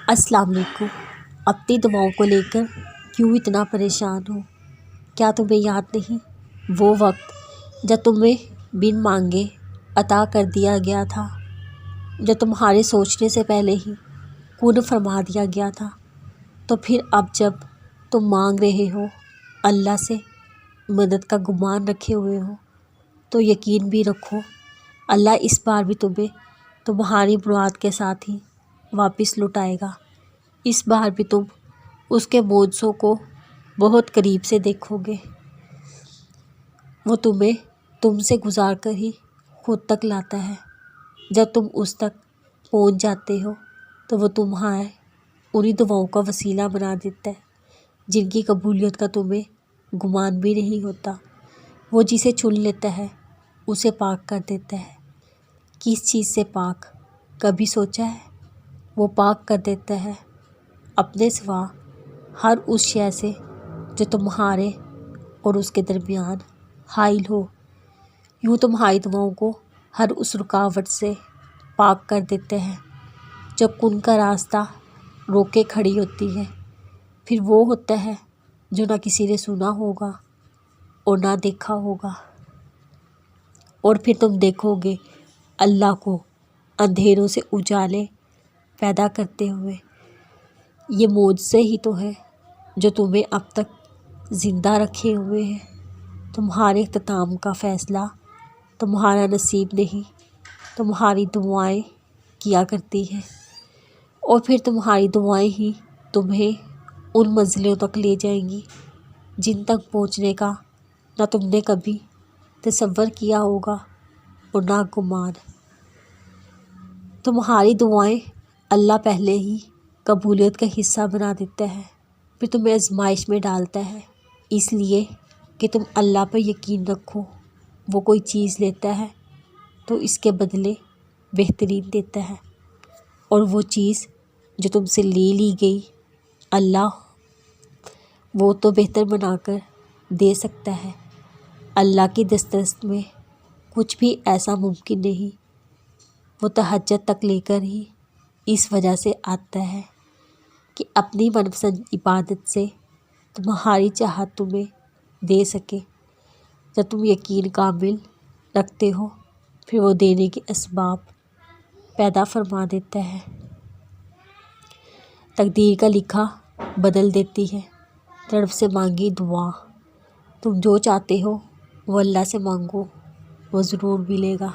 السلام علیکم۔ اپنی دعاؤں کو لے کر کیوں اتنا پریشان ہو؟ کیا تمہیں یاد نہیں وہ وقت جب تمہیں بن مانگے عطا کر دیا گیا تھا، جب تمہارے سوچنے سے پہلے ہی کن فرما دیا گیا تھا؟ تو پھر اب جب تم مانگ رہے ہو، اللہ سے مدد کا گمان رکھے ہوئے ہو، تو یقین بھی رکھو اللہ اس بار بھی تمہیں تمہاری مراد کے ساتھ ہی واپس لوٹائے گا۔ اس بار بھی تم اس کے معجزوں کو بہت قریب سے دیکھو گے۔ وہ تمہیں تم سے گزار کر ہی خود تک لاتا ہے۔ جب تم اس تک پہنچ جاتے ہو تو وہ تمہارے انہی دعاؤں کا وسیلہ بنا دیتا ہے جن کی قبولیت کا تمہیں گمان بھی نہیں ہوتا۔ وہ جسے چن لیتا ہے اسے پاک کر دیتا ہے۔ کس چیز سے پاک کبھی سوچا ہے؟ وہ پاک کر دیتا ہے اپنے سوا ہر اس شے سے جو تمہارے اور اس کے درمیان حائل ہو۔ یوں تمہاری دعاؤں کو ہر اس رکاوٹ سے پاک کر دیتے ہیں جو کن کا راستہ روکے کھڑی ہوتی ہے۔ پھر وہ ہوتا ہے جو نہ کسی نے سنا ہوگا اور نہ دیکھا ہوگا، اور پھر تم دیکھو گے اللہ کو اندھیروں سے اجالے پیدا کرتے ہوئے۔ یہ معجزے ہی تو ہے جو تمہیں اب تک زندہ رکھے ہوئے ہیں۔ تمہارے اختتام کا فیصلہ تمہارا نصیب نہیں، تمہاری دعائیں کیا کرتی ہیں، اور پھر تمہاری دعائیں ہی تمہیں ان منزلوں تک لے جائیں گی جن تک پہنچنے کا نہ تم نے کبھی تصور کیا ہوگا اور نہ گمان۔ تمہاری دعائیں اللہ پہلے ہی قبولیت کا حصہ بنا دیتا ہے، پھر تمہیں آزمائش میں ڈالتا ہے اس لیے کہ تم اللہ پر یقین رکھو۔ وہ کوئی چیز لیتا ہے تو اس کے بدلے بہترین دیتا ہے، اور وہ چیز جو تم سے لے لی گئی اللہ وہ تو بہتر بنا کر دے سکتا ہے۔ اللہ کی دسترس میں کچھ بھی ایسا ممکن نہیں۔ وہ تہجد تک لے کر ہی اس وجہ سے آتا ہے کہ اپنی من پسند عبادت سے تمہاری چاہت تمہیں دے سکے۔ جب تم یقین کامل رکھتے ہو پھر وہ دینے کے اسباب پیدا فرما دیتا ہے۔ تقدیر کا لکھا بدل دیتی ہے طرف سے مانگی دعا۔ تم جو چاہتے ہو وہ اللہ سے مانگو، وہ ضرور ملے گا۔